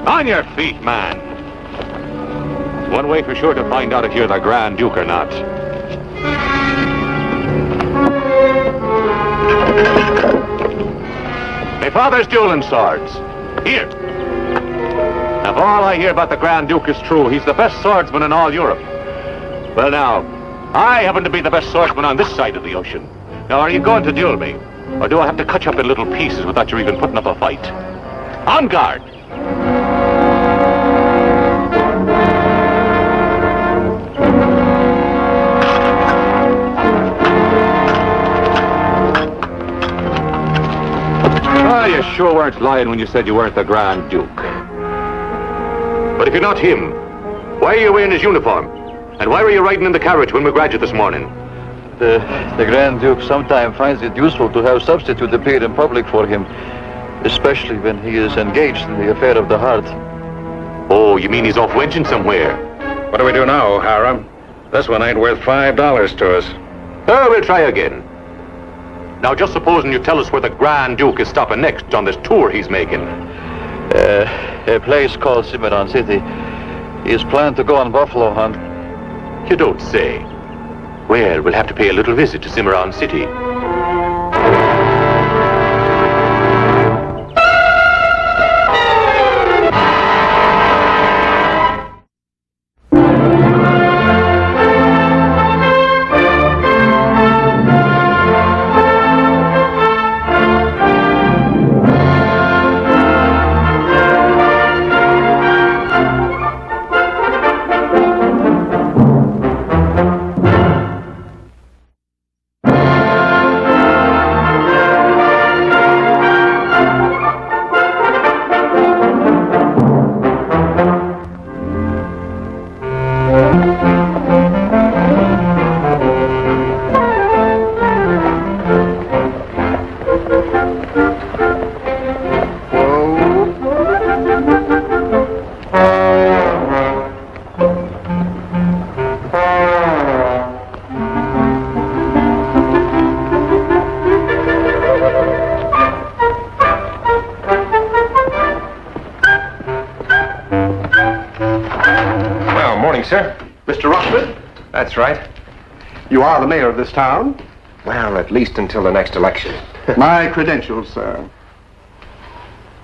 On your feet, man. One way for sure to find out if you're the Grand Duke or not. My father's dueling swords. Here. If all I hear about the Grand Duke is true, he's the best swordsman in all Europe. Well now, I happen to be the best swordsman on this side of the ocean. Now, are you going to duel me? Or do I have to cut you up in little pieces without you even putting up a fight? On guard! You sure weren't lying when you said you weren't the Grand Duke. But if you're not him, why are you wearing his uniform? And why were you riding in the carriage when we graduated this morning? The Grand Duke sometimes finds it useful to have substitute appear in public for him, especially when he is engaged in the affair of the heart. Oh, you mean he's off wenching somewhere? What do we do now, O'Hara? This one ain't worth $5 to us. Oh, we'll try again. Now, just supposing you tell us where the Grand Duke is stopping next on this tour he's making. A place called Cimarron City. He is planned to go on buffalo hunt. You don't say. Well, we'll have to pay a little visit to Cimarron City. Sir? Mr. Rockford? That's right. You are the mayor of this town? Well, at least until the next election. My credentials, sir.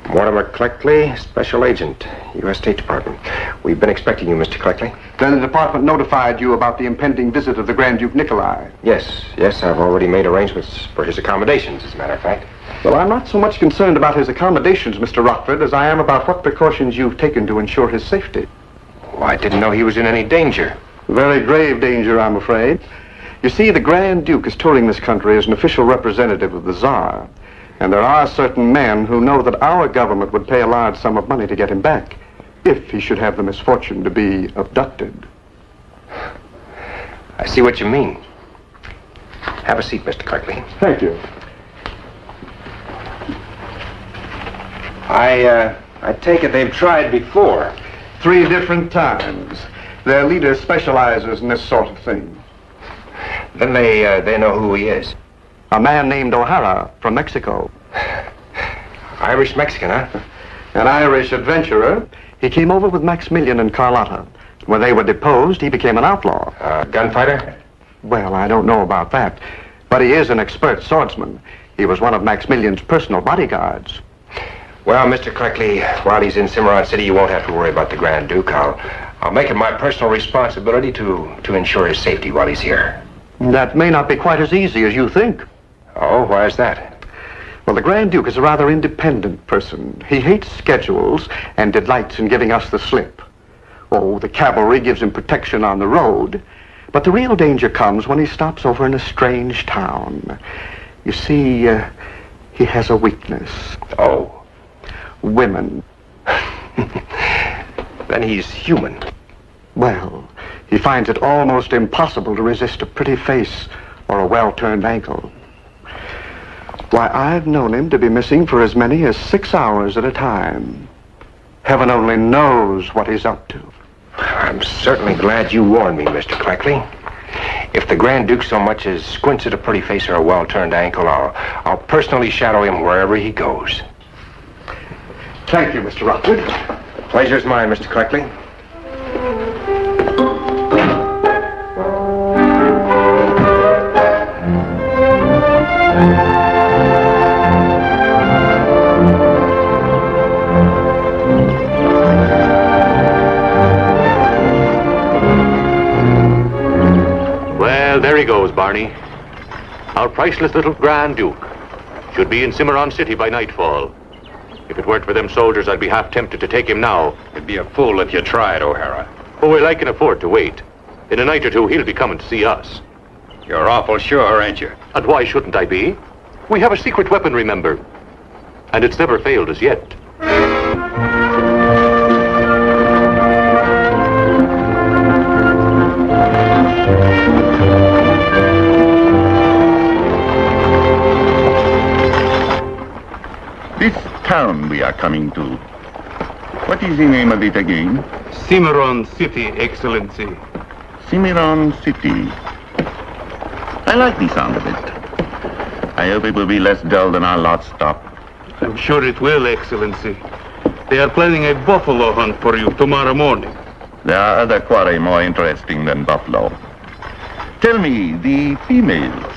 Mortimer Cleckley, Special Agent, U.S. State Department. We've been expecting you, Mr. Cleckley. Then the department notified you about the impending visit of the Grand Duke Nikolai. Yes, I've already made arrangements for his accommodations, as a matter of fact. Well, I'm not so much concerned about his accommodations, Mr. Rockford, as I am about what precautions you've taken to ensure his safety. Oh, I didn't know he was in any danger. Very grave danger, I'm afraid. You see, the Grand Duke is touring this country as an official representative of the Tsar. And there are certain men who know that our government would pay a large sum of money to get him back, if he should have the misfortune to be abducted. I see what you mean. Have a seat, Mr. Cleckley. Thank you. I take it they've tried before. 3 different times. Their leader specializes in this sort of thing. Then they know who he is. A man named O'Hara from Mexico. Irish-Mexican, huh? An Irish adventurer. He came over with Maximilian and Carlotta. When they were deposed, he became an outlaw. Gunfighter? Well, I don't know about that. But he is an expert swordsman. He was one of Maximilian's personal bodyguards. Well, Mr. Cleckley, while he's in Cimarron City, you won't have to worry about the Grand Duke. I'll make it my personal responsibility to ensure his safety while he's here. That may not be quite as easy as you think. Oh, why is that? Well, the Grand Duke is a rather independent person. He hates schedules and delights in giving us the slip. Oh, the cavalry gives him protection on the road. But the real danger comes when he stops over in a strange town. You see, he has a weakness. Oh. Women. Then he's human. Well, he finds it almost impossible to resist a pretty face or a well-turned ankle. Why, I've known him to be missing for as many as 6 hours at a time. Heaven only knows what he's up to. I'm certainly glad you warned me, Mr. Cleckley. If the Grand Duke so much as squints at a pretty face or a well-turned ankle, I'll personally shadow him wherever he goes. Thank you, Mr. Rockford. Pleasure's mine, Mr. Creckley. Well, there he goes, Barney. Our priceless little Grand Duke should be in Cimarron City by nightfall. If it weren't for them soldiers, I'd be half tempted to take him now. You'd be a fool if you tried, O'Hara. Oh, well, I can afford to wait. In a night or two, he'll be coming to see us. You're awful sure, ain't you? And why shouldn't I be? We have a secret weapon, remember? And it's never failed us yet. This town we are coming to, what is the name of it again? Cimarron City, Excellency. Cimarron City. I like the sound of it. I hope it will be less dull than our last stop. I'm sure it will, Excellency. They are planning a buffalo hunt for you tomorrow morning. There are other quarry more interesting than buffalo. Tell me, the females,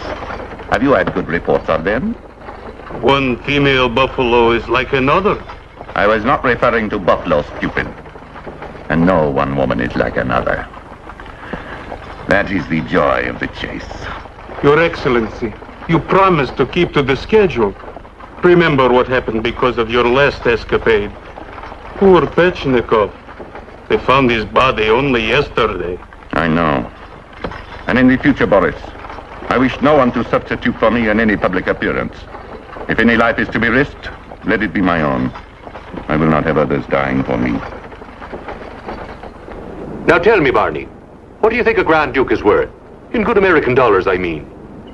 have you had good reports of them? One female buffalo is like another. I was not referring to buffalo, stupid. And no one woman is like another. That is the joy of the chase. Your Excellency, you promised to keep to the schedule. Remember what happened because of your last escapade. Poor Pechnikov. They found his body only yesterday. I know. And in the future, Boris, I wish no one to substitute for me in any public appearance. If any life is to be risked, let it be my own. I will not have others dying for me. Now tell me, Barney, what do you think a Grand Duke is worth? In good American dollars, I mean.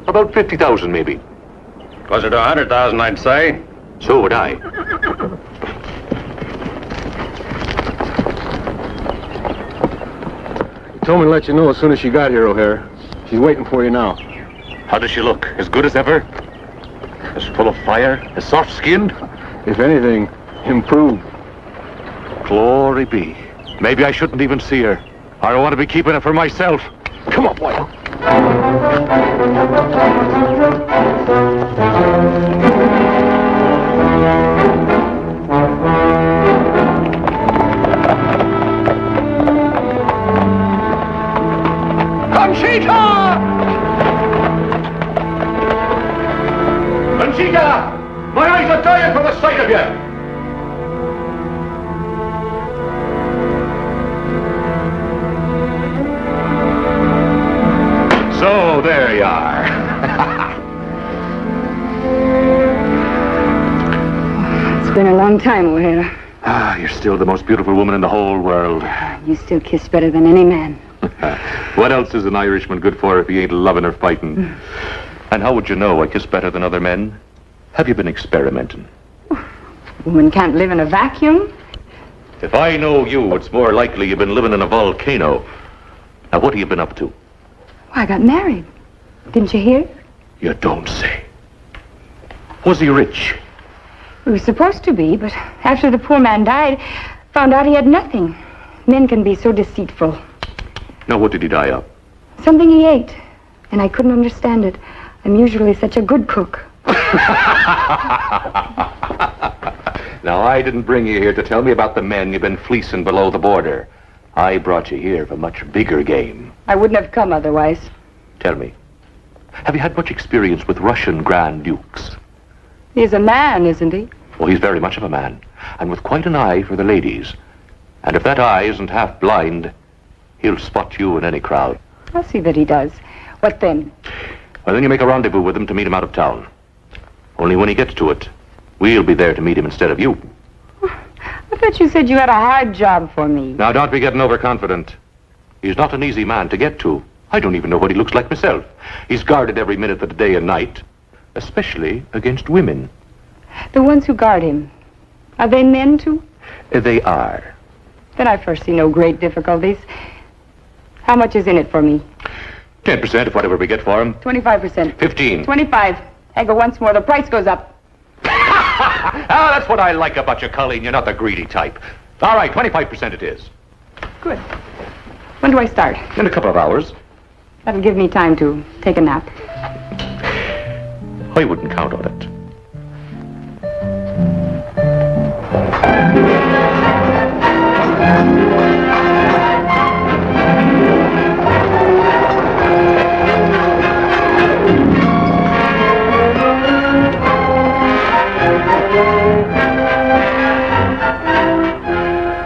About 50,000, maybe. Closer to 100,000, I'd say. So would I. She told me to let you know as soon as she got here, O'Hara. She's waiting for you now. How does she look? As good as ever? As full of fire? As soft-skinned? If anything, improved. Glory be. Maybe I shouldn't even see her. I want to be keeping it for myself. Come on, boy. Conchita! Conchita! My eyes are dying for the sight of you! So, there you are. It's been a long time, O'Hara. Ah, you're still the most beautiful woman in the whole world. You still kiss better than any man. What else is an Irishman good for if he ain't loving or fighting? And how would you know I kiss better than other men? Have you been experimenting? Woman can't live in a vacuum. If I know you, it's more likely you've been living in a volcano. Now, what have you been up to? I got married. Didn't you hear? You don't say. Was he rich? We were supposed to be, but after the poor man died, found out he had nothing. Men can be so deceitful. Now, what did he die of? Something he ate, and I couldn't understand it. I'm usually such a good cook. Now, I didn't bring you here to tell me about the men you've been fleecing below the border. I brought you here for much bigger game. I wouldn't have come otherwise. Tell me, have you had much experience with Russian Grand Dukes? He's a man, isn't he? Oh, he's very much of a man, and with quite an eye for the ladies. And if that eye isn't half blind, he'll spot you in any crowd. I'll see that he does. What then? Well, then you make a rendezvous with him to meet him out of town. Only when he gets to it, we'll be there to meet him instead of you. I thought you said you had a hard job for me. Now, don't be getting overconfident. He's not an easy man to get to. I don't even know what he looks like myself. He's guarded every minute of the day and night, especially against women. The ones who guard him, are they men too? They are. Then I foresee no great difficulties. How much is in it for me? 10% of whatever we get for him. 25%. 15. 25. I go once more, the price goes up. Ah, that's what I like about you, Colleen. You're not the greedy type. All right, 25% it is. Good. When do I start? In a couple of hours. That'll give me time to take a nap. I wouldn't count on it.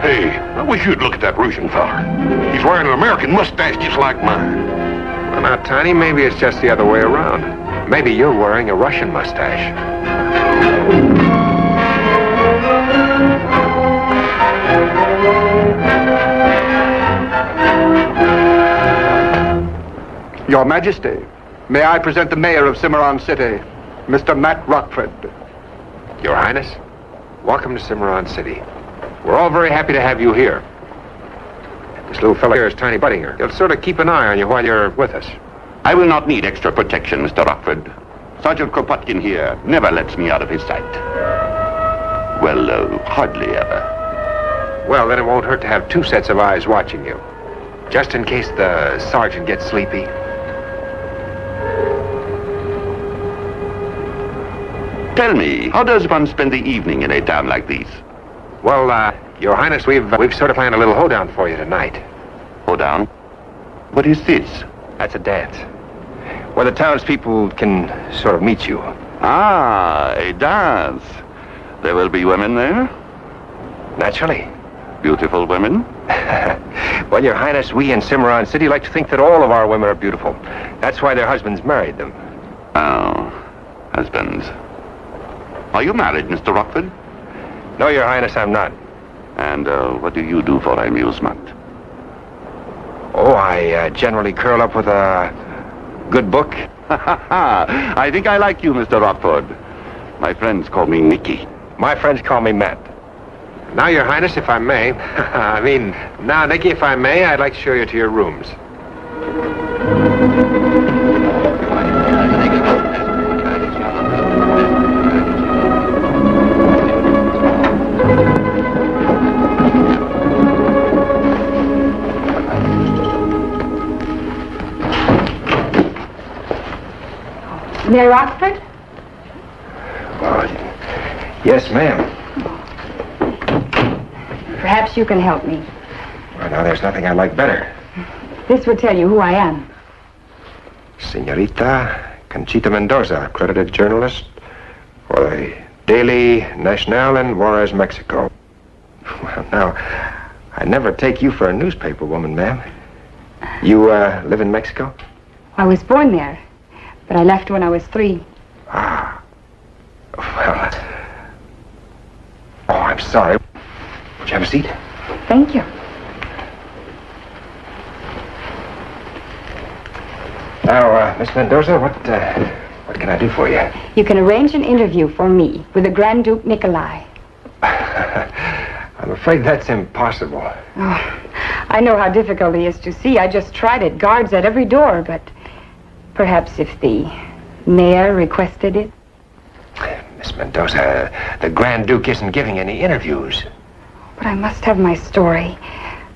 Hey, I wish you'd look at that Russian fella. He's wearing an American mustache just like mine. Well, now, Tiny, maybe it's just the other way around. Maybe you're wearing a Russian mustache. Your Majesty, may I present the mayor of Cimarron City, Mr. Matt Rockford. Your Highness, welcome to Cimarron City. We're all very happy to have you here. This little fellow here is Tiny Buttinger. He'll sort of keep an eye on you while you're with us. I will not need extra protection, Mr. Rockford. Sergeant Kropotkin here never lets me out of his sight. Well, hardly ever. Well, then it won't hurt to have two sets of eyes watching you. Just in case the sergeant gets sleepy. Tell me, how does one spend the evening in a town like this? Well, Your Highness, we've sort of planned a little hoedown for you tonight. Hoedown? What is this? That's a dance. Where the townspeople can sort of meet you. Ah, a dance. There will be women there? Naturally. Beautiful women? Well, Your Highness, we in Cimarron City like to think that all of our women are beautiful. That's why their husbands married them. Oh, husbands. Are you married, Mr. Rockford? No, Your Highness, I'm not. And what do you do for amusement? Oh, I generally curl up with a good book. I think I like you, Mr. Rockford. My friends call me Nicky. My friends call me Matt. Now, Your Highness, if I may, now, Nicky, if I may, I'd like to show you to your rooms. Mayor Rockford? Well, yes, ma'am. Perhaps you can help me. Well, now, there's nothing I like better. This would tell you who I am. Señorita Conchita Mendoza, accredited journalist for the Daily Nacional in Juarez, Mexico. Well, now, I'd never take you for a newspaper woman, ma'am. You, live in Mexico? I was born there, but I left when I was 3. Ah. Well, oh, I'm sorry. Would you have a seat? Thank you. Now, Miss Mendoza, what can I do for you? You can arrange an interview for me with the Grand Duke Nikolai. I'm afraid that's impossible. Oh, I know how difficult he is to see. I just tried it. Guards at every door, but perhaps if the mayor requested it. Miss Mendoza, the Grand Duke isn't giving any interviews. But I must have my story.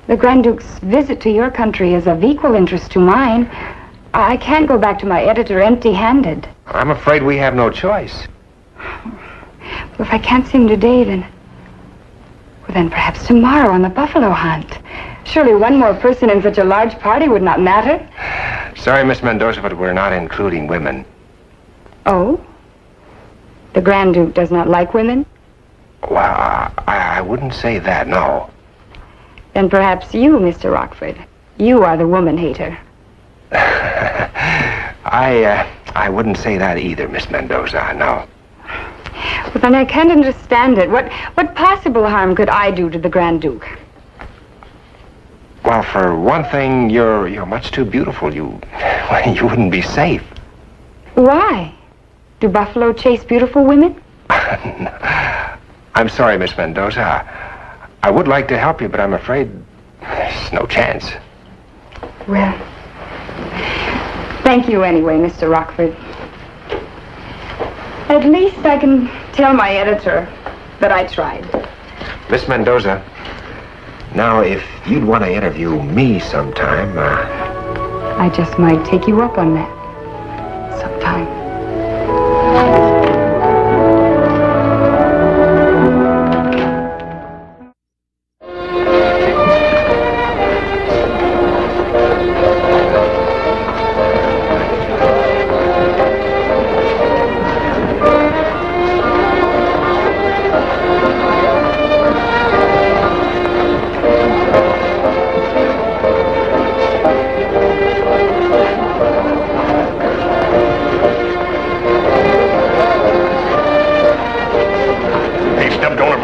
The Grand Duke's visit to your country is of equal interest to mine. I can't go back to my editor empty-handed. I'm afraid we have no choice. Well, if I can't see him today, then perhaps tomorrow on the buffalo hunt. Surely one more person in such a large party would not matter. Sorry, Miss Mendoza, but we're not including women. Oh? The Grand Duke does not like women? Well, I wouldn't say that, no. Then perhaps you, Mr. Rockford. You are the woman hater. I wouldn't say that either, Miss Mendoza, no. Well, then I can't understand it. What possible harm could I do to the Grand Duke? Well, for one thing, you're much too beautiful. You wouldn't be safe. Why? Do buffalo chase beautiful women? I'm sorry, Miss Mendoza. I would like to help you, but I'm afraid there's no chance. Well, thank you anyway, Mr. Rockford. At least I can tell my editor that I tried. Miss Mendoza, Now, if you'd want to interview me sometime, I just might take you up on that sometime.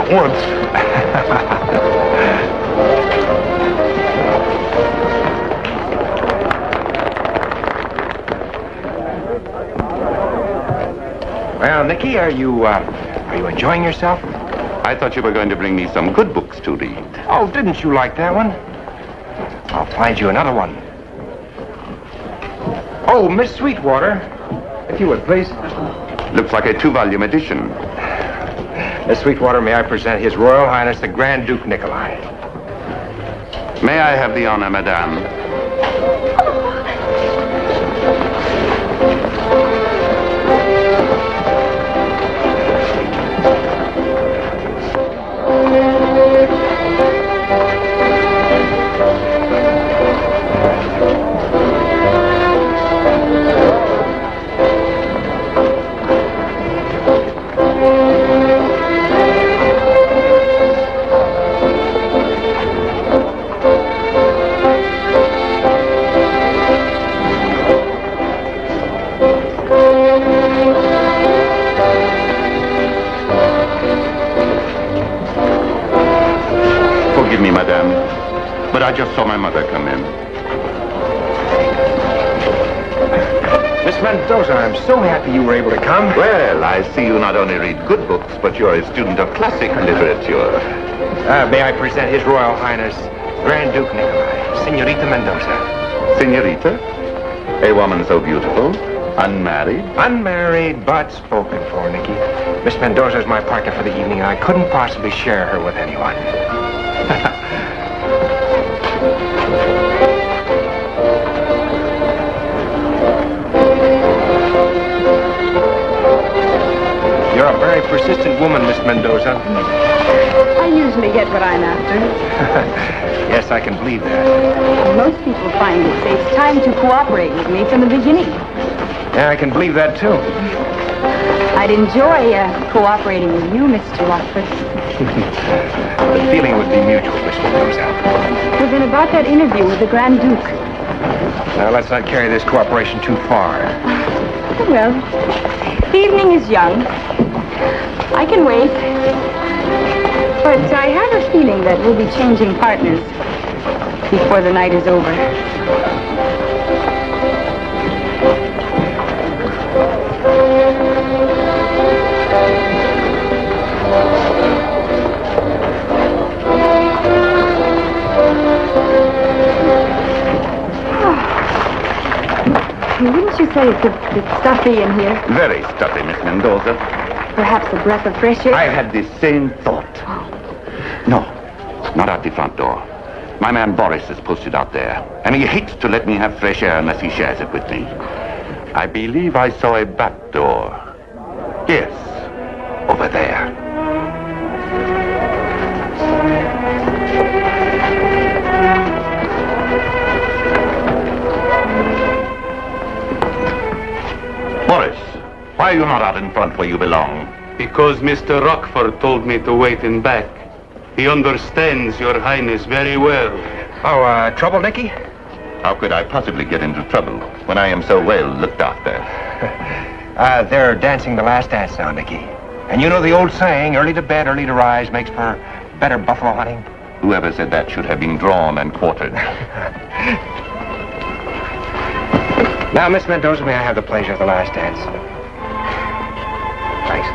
Once. Well, Nicky, are you enjoying yourself? I thought you were going to bring me some good books to read. Oh, didn't you like that one? I'll find you another one. Oh, Miss Sweetwater, if you would, please. Looks like a 2-volume edition. Miss Sweetwater, may I present His Royal Highness the Grand Duke Nikolai? May I have the honor, madame? Forgive me, madame, but I just saw my mother come in. Miss Mendoza, I'm so happy you were able to come. Well, I see you not only read good books, but you're a student of classic literature. May I present His Royal Highness Grand Duke Nikolai, Senorita Mendoza. Senorita? A woman so beautiful, unmarried? Unmarried, but spoken for, Nicky. Miss Mendoza is my partner for the evening, and I couldn't possibly share her with anyone. You're a very persistent woman, Miss Mendoza. I usually get what I'm after. Yes, I can believe that. Most people find it saves time to cooperate with me from the beginning. Yeah, I can believe that, too. I'd enjoy cooperating with you, Mr. Rockford. The feeling would be mutual, Miss Mendoza. Well, then about that interview with the Grand Duke. Now, let's not carry this cooperation too far. Well, the evening is young. I can wait. But I have a feeling that we'll be changing partners before the night is over. Wouldn't you say it's a bit stuffy in here? Very stuffy, Miss Mendoza. Perhaps a breath of fresh air? I had the same thought. No, not out the front door. My man Boris is posted out there, and he hates to let me have fresh air unless he shares it with me. I believe I saw a back door. Yes, over there. Boris, why are you not out in front where you belong? Because Mr. Rockford told me to wait in back. He understands Your Highness very well. Oh, trouble, Nicky? How could I possibly get into trouble when I am so well looked after? They're dancing the last dance now, Nicky. And you know the old saying, early to bed, early to rise makes for better buffalo hunting? Whoever said that should have been drawn and quartered. Now, Miss Mendoza, may I have the pleasure of the last dance? Thanks.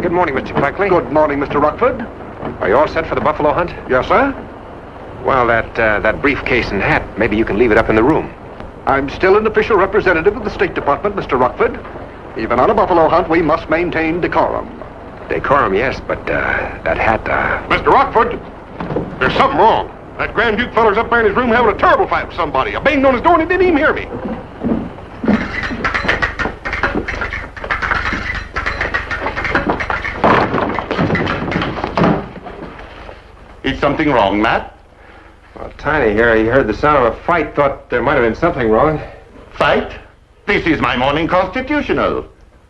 Good morning, Mr. Cleckley. Good morning, Mr. Rockford. Are you all set for the buffalo hunt? Yes, sir. Well, that briefcase and hat, maybe you can leave it up in the room. I'm still an official representative of the State Department, Mr. Rockford. Even on a buffalo hunt, we must maintain decorum. Decorum, yes, but that hat, Mr. Rockford, there's something wrong. That Grand Duke feller's up there in his room having a terrible fight with somebody. I banged on his door and he didn't even hear me. Is something wrong, Matt? Well, Tiny here, he heard the sound of a fight, thought there might have been something wrong. Fight? This is my morning constitutional.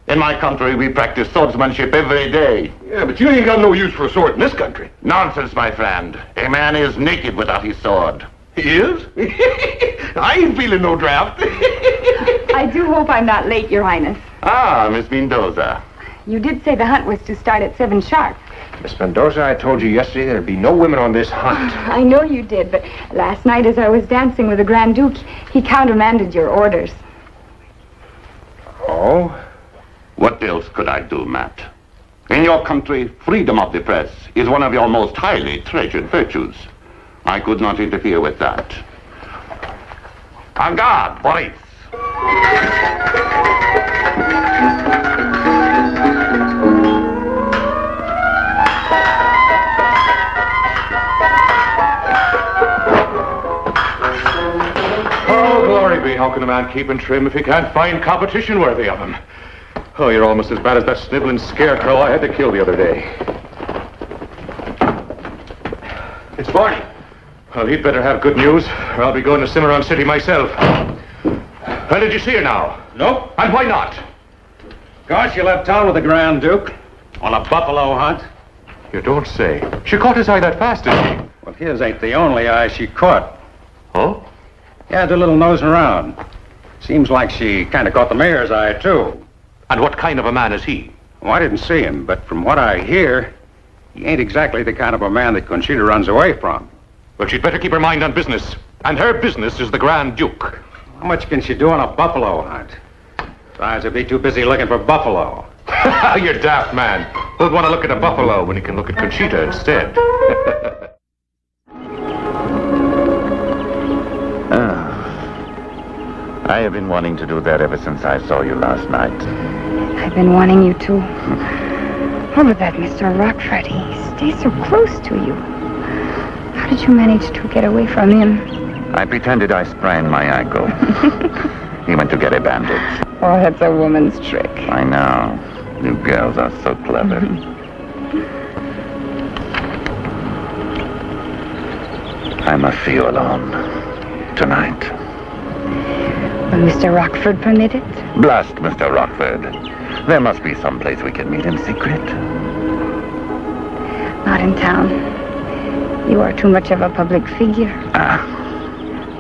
In my country, we practice swordsmanship every day. Yeah, but you ain't got no use for a sword in this country. Nonsense, my friend. A man is naked without his sword. He is? I ain't feeling no draft. I do hope I'm not late, Your Highness. Ah, Miss Mendoza. You did say the hunt was to start at 7 sharp. Miss Mendoza, I told you yesterday there'd be no women on this hunt. I know you did, but last night as I was dancing with the Grand Duke, he countermanded your orders. Oh? What else could I do, Matt? In your country, freedom of the press is one of your most highly treasured virtues. I could not interfere with that. En garde, Boris! Oh, glory be. How can a man keep in trim if he can't find competition worthy of him? Oh, you're almost as bad as that sniveling scarecrow I had to kill the other day. It's Barney. Well, he'd better have good news, or I'll be going to Cimarron City myself. When did you see her now? Nope. And why not? Gosh, you left town with the Grand Duke on a buffalo hunt. You don't say. She caught his eye that fast, did she? Well, his ain't the only eye she caught. Oh? Yeah, did a little nosing around. Seems like she kind of caught the mayor's eye, too. And what kind of a man is he? Well, I didn't see him, but from what I hear, he ain't exactly the kind of a man that Conchita runs away from. Well, she'd better keep her mind on business. And her business is the Grand Duke. How much can she do on a buffalo hunt? Besides, he'd be too busy looking for buffalo. You're daft, man. Who'd want to look at a buffalo when he can look at Conchita instead? I have been wanting to do that ever since I saw you last night. I've been wanting you to. Oh, but that Mr. Rockford, he stays so close to you. How did you manage to get away from him? I pretended I sprained my ankle. He went to get a bandage. Oh, that's a woman's trick. I know. You girls are so clever. I must see you alone. Tonight. Will Mr. Rockford permit it? Blast Mr. Rockford. There must be some place we can meet in secret. Not in town. You are too much of a public figure.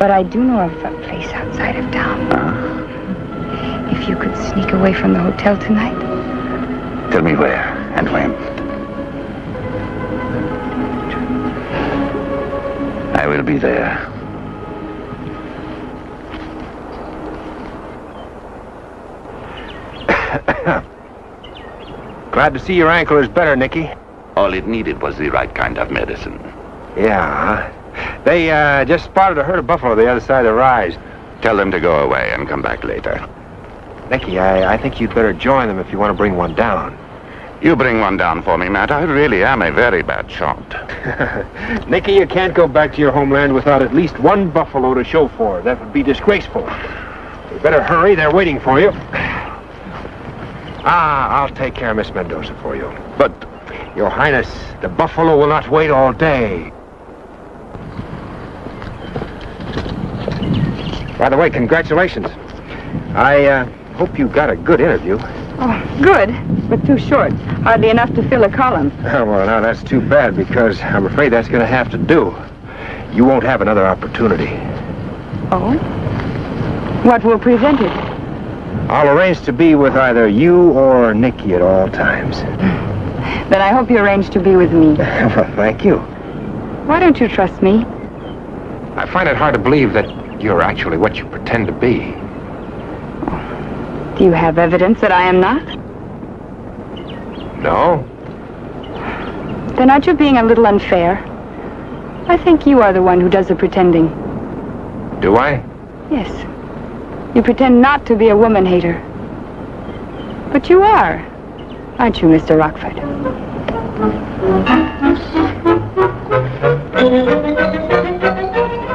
But I do know of a place outside of town. If you could sneak away from the hotel tonight. Tell me where and when. I will be there. Glad to see your ankle is better, Nicky. All it needed was the right kind of medicine. Yeah. They just spotted a herd of buffalo the other side of the rise. Tell them to go away and come back later. Nicky, I think you'd better join them if you want to bring one down. You bring one down for me, Matt. I really am a very bad shot. Nicky, you can't go back to your homeland without at least one buffalo to show for it. That would be disgraceful. You better hurry. They're waiting for you. I'll take care of Miss Mendoza for you. But, Your Highness, the buffalo will not wait all day. By the way, congratulations. I hope you got a good interview. Oh, good, but too short. Hardly enough to fill a column. Oh, well, now that's too bad, because I'm afraid that's going to have to do. You won't have another opportunity. Oh? What will prevent it? I'll arrange to be with either you or Nicky at all times. Then I hope you arrange to be with me. Well, thank you. Why don't you trust me? I find it hard to believe that you're actually what you pretend to be. Do you have evidence that I am not? No? Then aren't you being a little unfair? I think you are the one who does the pretending. Do I? Yes. You pretend not to be a woman hater. But you are, aren't you, Mr. Rockford?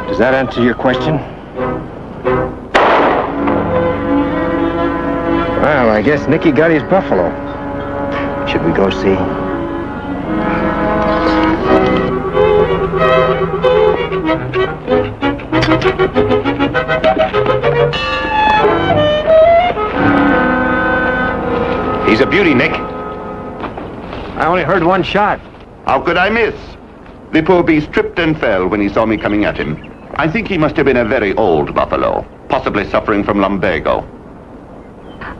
Does that answer your question? Well, I guess Nicky got his buffalo. Should we go see? He's a beauty, Nick. I only heard one shot. How could I miss? The poor beast tripped and fell when he saw me coming at him. I think he must have been a very old buffalo, possibly suffering from lumbago.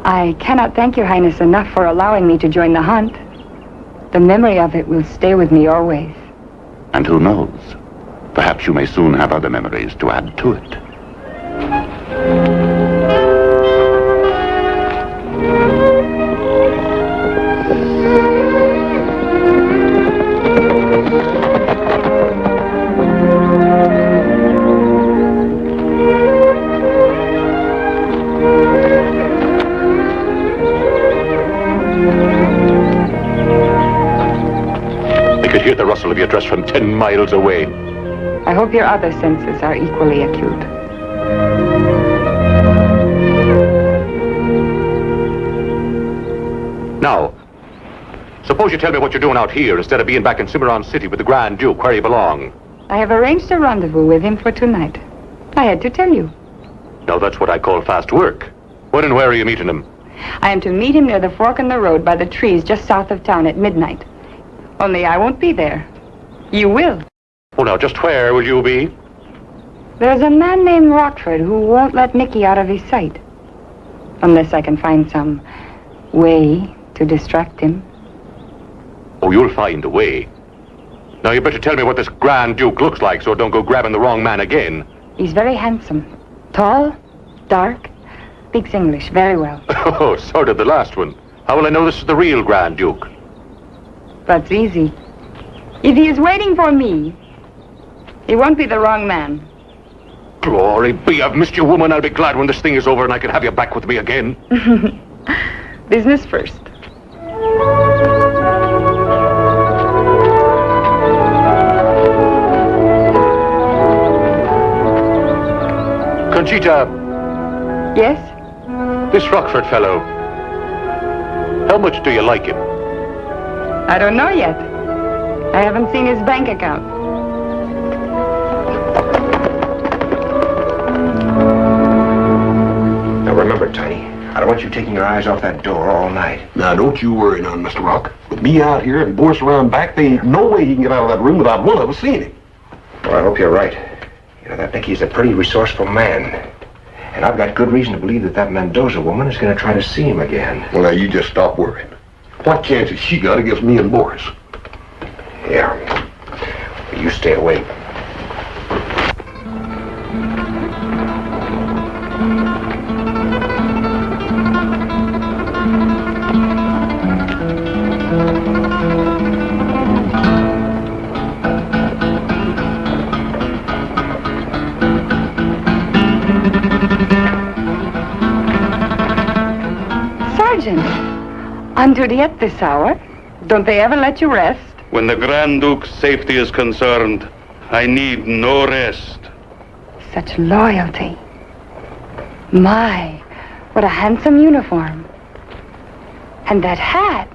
I cannot thank your Highness enough for allowing me to join the hunt. The memory of it will stay with me always. And who knows? Perhaps you may soon have other memories to add to it. Hear the rustle of your dress from 10 miles away. I hope your other senses are equally acute. Now, suppose you tell me what you're doing out here instead of being back in Cimarron City with the Grand Duke, where you belong. I have arranged a rendezvous with him for tonight. I had to tell you. Now, that's what I call fast work. When and where are you meeting him? I am to meet him near the fork in the road by the trees just south of town at midnight. Only I won't be there. You will. Oh, now, just where will you be? There's a man named Rockford who won't let Nicky out of his sight. Unless I can find some way to distract him. Oh, you'll find a way. Now, you better tell me what this Grand Duke looks like so don't go grabbing the wrong man again. He's very handsome. Tall, dark, speaks English very well. Oh, sort of the last one. How will I know this is the real Grand Duke? That's easy. If he is waiting for me, he won't be the wrong man. Glory be, I've missed you, woman. I'll be glad when this thing is over and I can have you back with me again. Business first. Conchita. Yes? This Rockford fellow. How much do you like him? I don't know yet. I haven't seen his bank account. Now remember, Tiny, I don't want you taking your eyes off that door all night. Now, don't you worry none, Mr. Rock. With me out here and Boris around back, there ain't no way he can get out of that room without one of us seeing him. Well, I hope you're right. You know, that Nicky's a pretty resourceful man. And I've got good reason to believe that that Mendoza woman is going to try to see him again. Well, now, you just stop worrying. What chance has she got against me and Boris? Yeah. You stay away. Sergeant, on duty at this hour? Don't they ever let you rest? When the Grand Duke's safety is concerned, I need no rest. Such loyalty. My, what a handsome uniform. And that hat.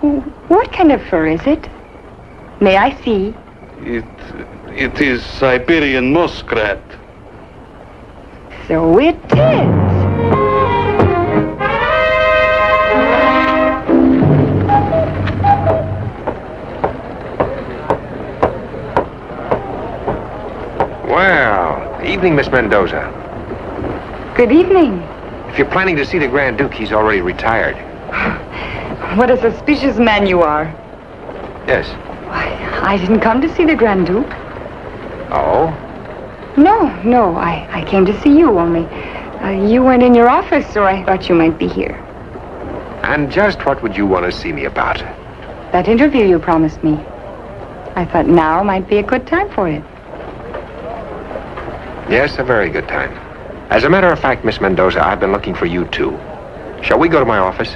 What kind of fur is it? May I see? It is Siberian muskrat. So it is. Well, evening, Miss Mendoza. Good evening. If you're planning to see the Grand Duke, he's already retired. What a suspicious man you are. Yes. Why, I didn't come to see the Grand Duke. Oh? No, I came to see you only. You weren't in your office, so I thought you might be here. And just what would you want to see me about? That interview you promised me. I thought now might be a good time for it. Yes, a very good time. As a matter of fact, Miss Mendoza, I've been looking for you, too. Shall we go to my office?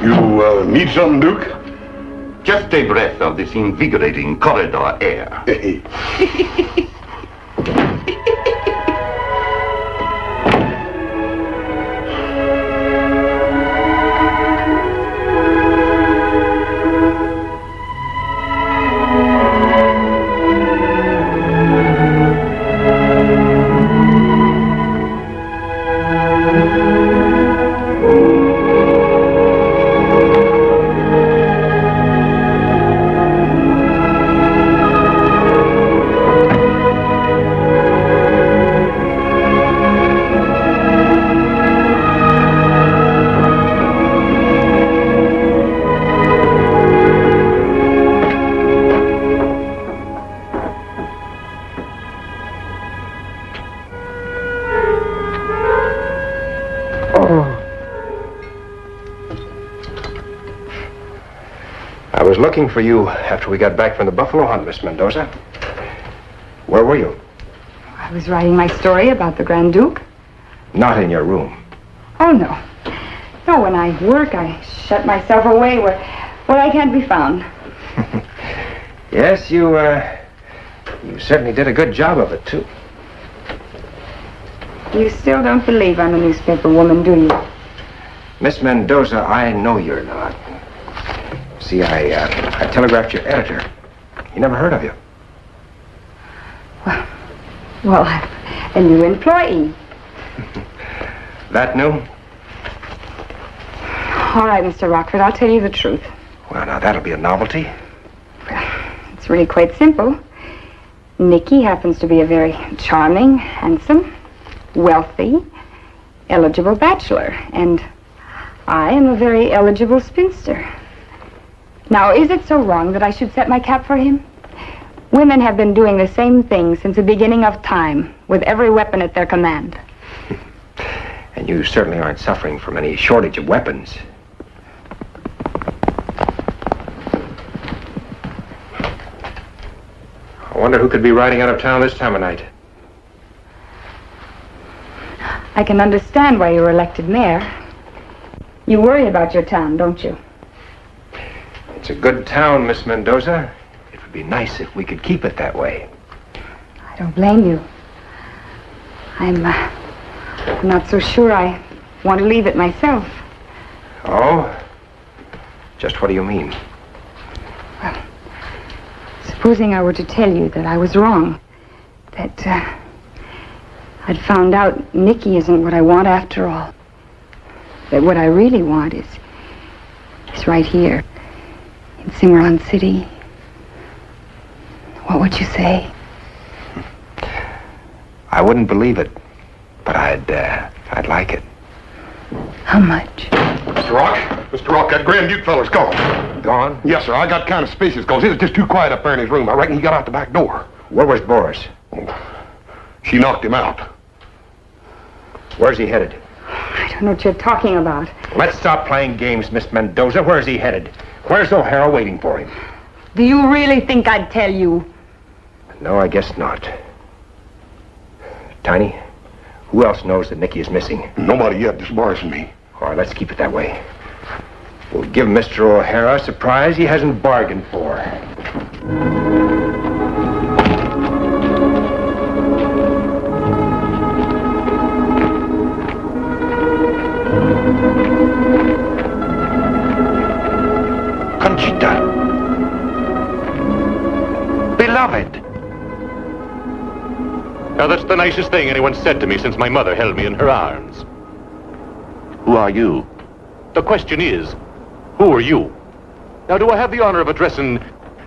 You need something, Duke? Just a breath of this invigorating corridor air. I was looking for you after we got back from the buffalo hunt, Miss Mendoza. Where were you? I was writing my story about the Grand Duke. Not in your room. Oh, no. No, when I work, I shut myself away where I can't be found. Yes, you certainly did a good job of it, too. You still don't believe I'm a newspaper woman, do you? Miss Mendoza, I know you're not. See, I telegraphed your editor. He never heard of you. Well, a new employee. That new? All right, Mr. Rockford, I'll tell you the truth. Well, now, that'll be a novelty. It's really quite simple. Nicky happens to be a very charming, handsome, wealthy, eligible bachelor, and I am a very eligible spinster. Now, is it so wrong that I should set my cap for him? Women have been doing the same thing since the beginning of time, with every weapon at their command. And you certainly aren't suffering from any shortage of weapons. I wonder who could be riding out of town this time of night. I can understand why you were elected mayor. You worry about your town, don't you? It's a good town, Miss Mendoza. It would be nice if we could keep it that way. I don't blame you. I'm not so sure I want to leave it myself. Oh? Just what do you mean? Well, supposing I were to tell you that I was wrong, that I'd found out Nicky isn't what I want after all, that what I really want is right here in Cimarron City, what would you say? I wouldn't believe it, but I'd like it. How much? Mr. Rock, that Grand Duke feller's gone. Gone? Yes, sir. I got kind of suspicious because it was just too quiet up there in his room. I reckon he got out the back door. Where was Boris? She knocked him out. Where's he headed? I don't know what you're talking about. Let's stop playing games, Miss Mendoza. Where's he headed? Where's O'Hara waiting for him? Do you really think I'd tell you? No, I guess not. Tiny, who else knows that Nicky is missing? Nobody yet, just Boris and me. All right, let's keep it that way. We'll give Mr. O'Hara a surprise he hasn't bargained for. Conchita. Beloved. Now, that's the nicest thing anyone said to me since my mother held me in her arms. Who are you? The question is, who are you? Now, do I have the honor of addressing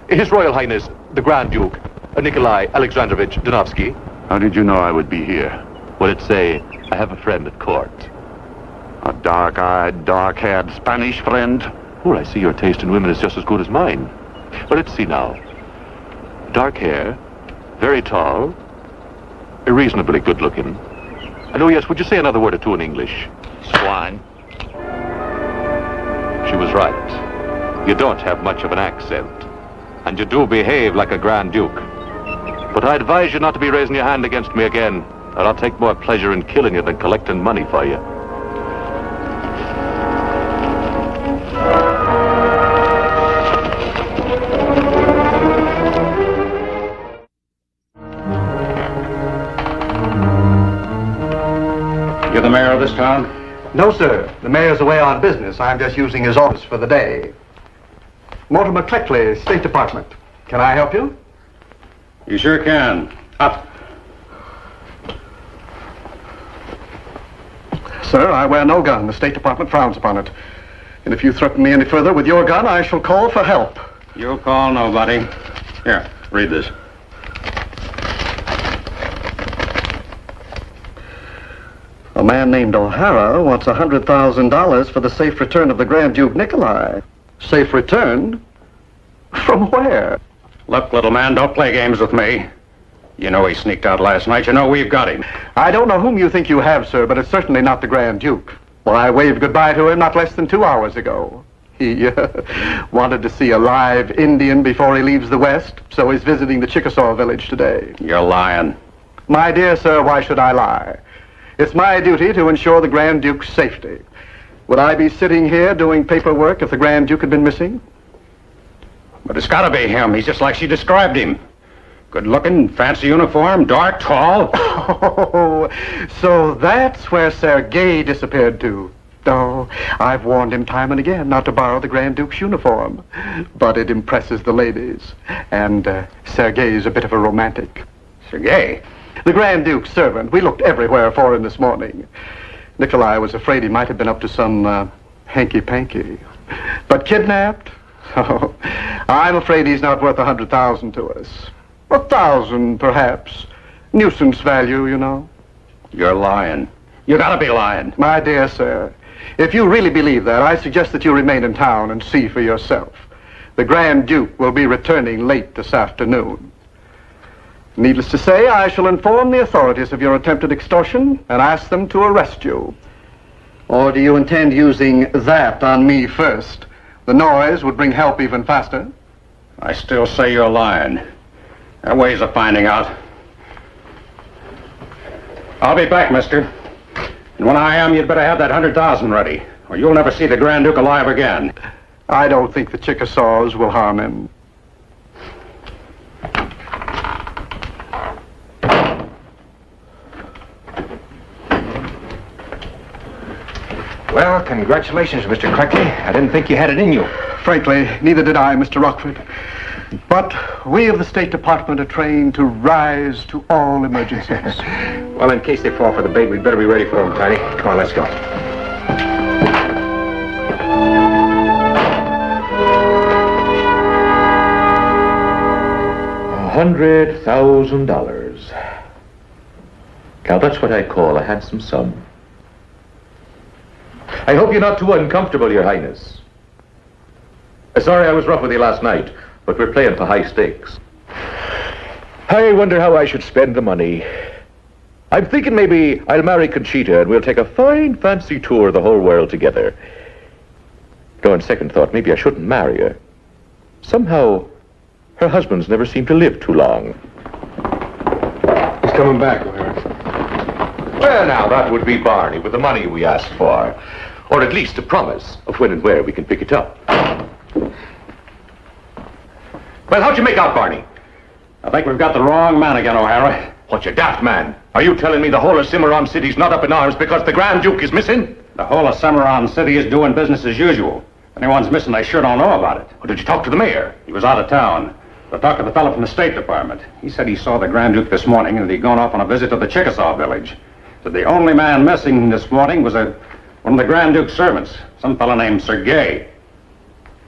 His Royal Highness, the Grand Duke, Nikolai Alexandrovich Danovsky? How did you know I would be here? Would it say, I have a friend at court? A dark-eyed, dark-haired Spanish friend? Well, I see your taste in women is just as good as mine. But let's see now. Dark hair, Very tall. Reasonably good looking. And oh yes, would you say another word or two in English? Swine. She was right. You don't have much of an accent. And you do behave like a Grand Duke. But I advise you not to be raising your hand against me again, or I'll take more pleasure in killing you than collecting money for you. You're the mayor of this town? No, sir. The mayor's away on business. I'm just using his office for the day. Mortimer Cleckley, State Department. Can I help you? You sure can. Up. Sir, I wear no gun. The State Department frowns upon it. And if you threaten me any further with your gun, I shall call for help. You'll call nobody. Here, read this. A man named O'Hara wants $100,000 for the safe return of the Grand Duke Nikolai. Safe return? From where? Look, little man, don't play games with me. You know he sneaked out last night. You know we've got him. I don't know whom you think you have, sir, but it's certainly not the Grand Duke. Well, I waved goodbye to him not less than 2 hours ago. He wanted to see a live Indian before he leaves the West, so he's visiting the Chickasaw village today. You're lying. My dear sir, why should I lie? It's my duty to ensure the Grand Duke's safety. Would I be sitting here doing paperwork if the Grand Duke had been missing? But it's gotta be him. He's just like she described him. Good-looking, fancy uniform, dark, tall. Oh, so that's where Sergei disappeared to. Oh, I've warned him time and again not to borrow the Grand Duke's uniform. But it impresses the ladies. And Sergei's a bit of a romantic. Sergei? The Grand Duke's servant. We looked everywhere for him this morning. Nikolai was afraid he might have been up to some hanky-panky. But kidnapped? Oh, I'm afraid he's not worth $100,000 to us. 1,000, perhaps. Nuisance value, you know. You're lying. You gotta be lying. My dear sir, if you really believe that, I suggest that you remain in town and see for yourself. The Grand Duke will be returning late this afternoon. Needless to say, I shall inform the authorities of your attempted extortion and ask them to arrest you. Or do you intend using that on me first? The noise would bring help even faster. I still say you're lying. There are ways of finding out. I'll be back, mister. And when I am, you'd better have that 100,000 ready, or you'll never see the Grand Duke alive again. I don't think the Chickasaws will harm him. Well, congratulations, Mr. Cleckley. I didn't think you had it in you. Frankly, neither did I, Mr. Rockford. But we of the State Department are trained to rise to all emergencies. Well, in case they fall for the bait, we'd better be ready for them, Tiny. Come on, let's go. $100,000. Now, that's what I call a handsome sum. I hope you're not too uncomfortable, Your Highness. Sorry I was rough with you last night, but we're playing for high stakes. I wonder how I should spend the money. I'm thinking maybe I'll marry Conchita and we'll take a fine, fancy tour of the whole world together. Though on second thought, maybe I shouldn't marry her. Somehow, her husbands never seem to live too long. He's coming back, O'Hara. Well, now, that would be Barney with the money we asked for. Or at least a promise of when and where we can pick it up. Well, how'd you make out, Barney? I think we've got the wrong man again, O'Hara. What, you daft man? Are you telling me the whole of Cimarron City's not up in arms because the Grand Duke is missing? The whole of Cimarron City is doing business as usual. If anyone's missing, they sure don't know about it. Or did you talk to the mayor? He was out of town. I talked to the fellow from the State Department. He said he saw the Grand Duke this morning and that he'd gone off on a visit to the Chickasaw village. Said the only man missing this morning was one of the Grand Duke's servants, some fellow named Sergei.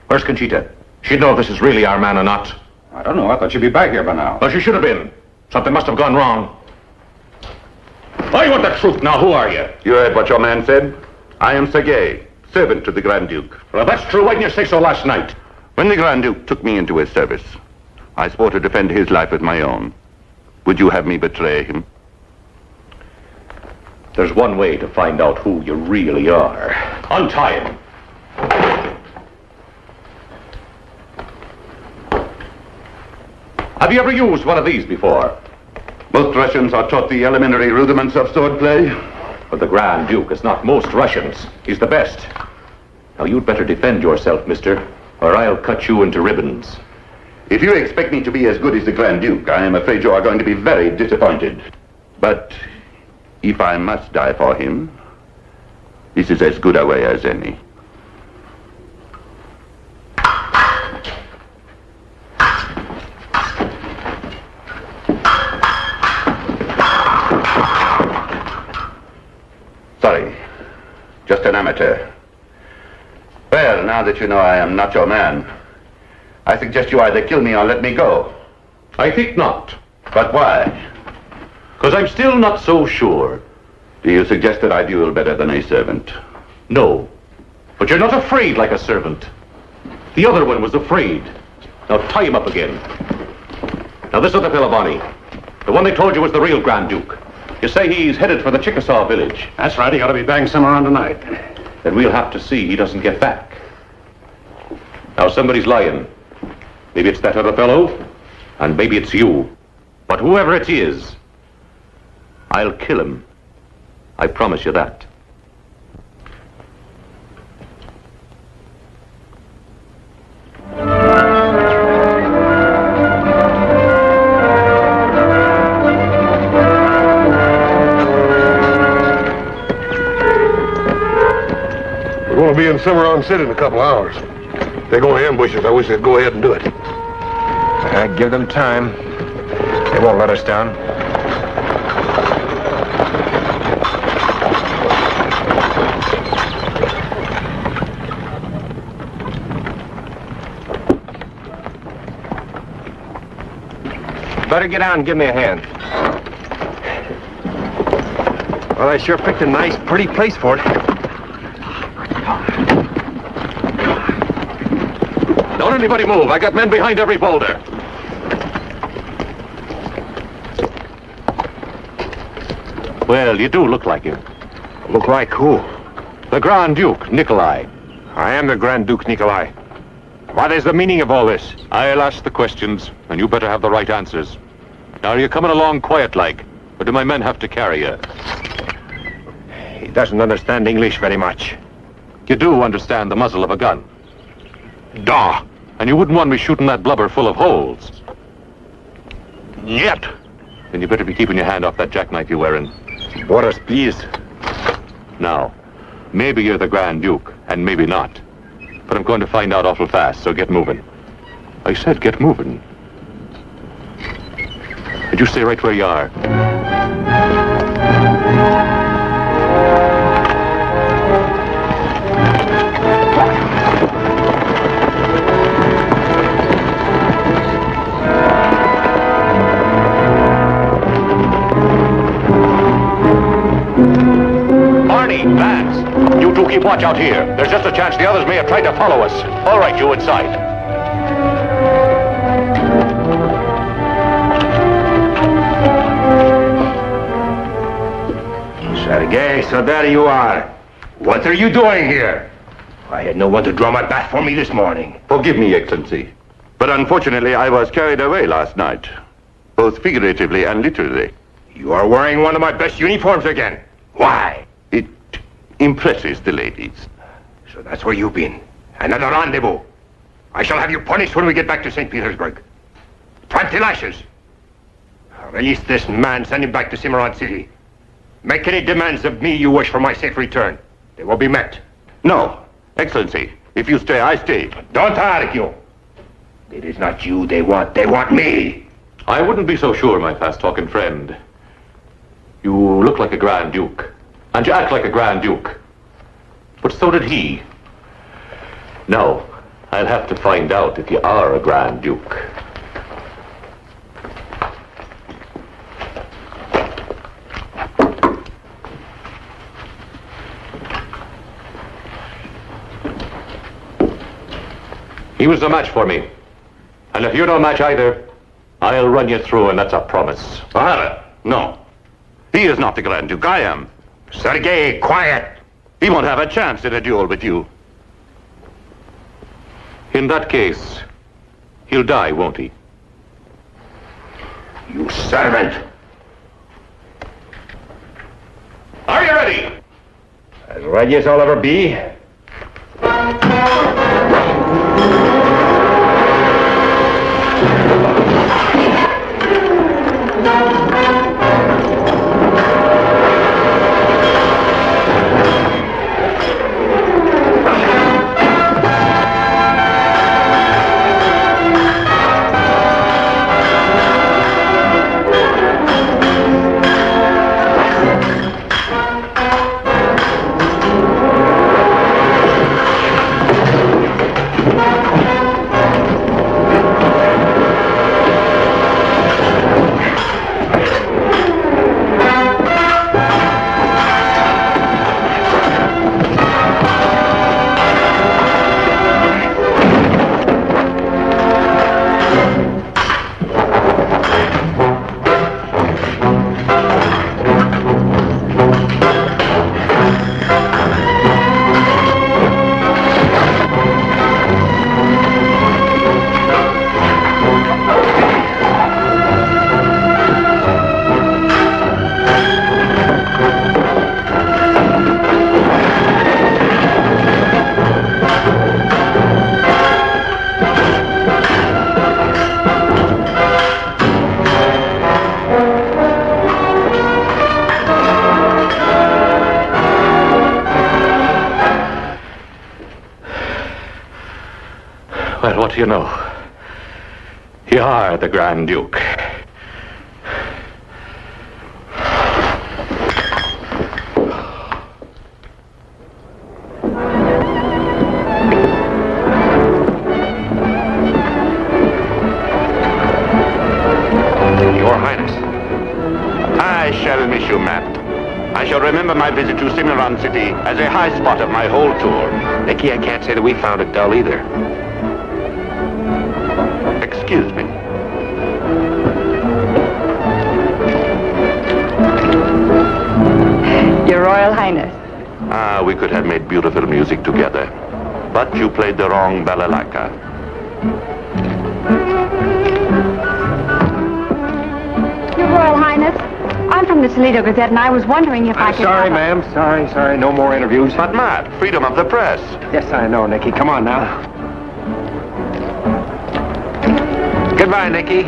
Where's Conchita? She'd know if this is really our man or not. I don't know. I thought she'd be back here by now. Well, she should have been. Something must have gone wrong. I want the truth now. Who are you? You heard what your man said? I am Sergei, servant to the Grand Duke. Well, if that's true, why didn't you say so last night? When the Grand Duke took me into his service, I swore to defend his life as my own. Would you have me betray him? There's one way to find out who you really are. Untie him. Have you ever used one of these before? Most Russians are taught the elementary rudiments of swordplay. But the Grand Duke is not most Russians. He's the best. Now, you'd better defend yourself, mister, or I'll cut you into ribbons. If you expect me to be as good as the Grand Duke, I am afraid you are going to be very disappointed. But if I must die for him, this is as good a way as any. Sorry, just an amateur. Well, now that you know I am not your man, I suggest you either kill me or let me go. I think not. But why? Because I'm still not so sure. Do you suggest that I duel better than a servant? No. But you're not afraid like a servant. The other one was afraid. Now tie him up again. Now this other fellow, Bonnie. The one they told you was the real Grand Duke. You say he's headed for the Chickasaw village. That's right. He ought to be back Cimarron tonight. Then we'll have to see he doesn't get back. Now somebody's lying. Maybe it's that other fellow, and maybe it's you. But whoever it is, I'll kill him. I promise you that. We're going to be in Cimarron City in a couple hours. They're going to ambush us. I wish they'd go ahead and do it. Give them time. They won't let us down. Better get out and give me a hand. Well, I sure picked a nice, pretty place for it. Don't anybody move. I got men behind every boulder. Well, you do look like him. Look like who? The Grand Duke, Nikolai. I am the Grand Duke Nikolai. What is the meaning of all this? I'll ask the questions, and you better have the right answers. Now, are you coming along quiet-like, or do my men have to carry you? He doesn't understand English very much. You do understand the muzzle of a gun. Da! And you wouldn't want me shooting that blubber full of holes. Yet! Then you better be keeping your hand off that jackknife you're wearing. Orders, please. Now, maybe you're the Grand Duke, and maybe not. But I'm going to find out awful fast, so get moving. I said get moving. And you stay right where you are. Barney, Vance, you two keep watch out here. There's just a chance the others may have tried to follow us. All right, you inside. Sergei, so there you are. What are you doing here? I had no one to draw my bath for me this morning. Forgive me, Excellency. But unfortunately, I was carried away last night. Both figuratively and literally. You are wearing one of my best uniforms again. Why? It impresses the ladies. So that's where you've been. Another rendezvous. I shall have you punished when we get back to St. Petersburg. 20 lashes. Release this man, send him back to Cimarron City. Make any demands of me you wish for my safe return. They will be met. No, Excellency. If you stay, I stay. Don't argue. It is not you they want. They want me. I wouldn't be so sure, my fast-talking friend. You look like a Grand Duke, and you act like a Grand Duke. But so did he. No, I'll have to find out if you are a Grand Duke. He was no match for me. And if you're no match either, I'll run you through, and that's a promise. O'Hara, no. He is not the Grand Duke. I am. Sergei, quiet! He won't have a chance in a duel with you. In that case, he'll die, won't he? You servant! Are you ready? As ready as I'll ever be. Well, what do you know? You are the Grand Duke. Your Highness. I shall miss you, Matt. I shall remember my visit to Cimarron City as a high spot of my whole tour. Nicky, I can't say that we found it dull either. Excuse me. Your Royal Highness. We could have made beautiful music together. But you played the wrong balalaika. Your Royal Highness, I'm from the Toledo Gazette, and I was wondering if I could... Sorry, ma'am. Sorry. No more interviews. But Matt, freedom of the press. Yes, I know, Nicky. Come on now. Goodbye, Nicky.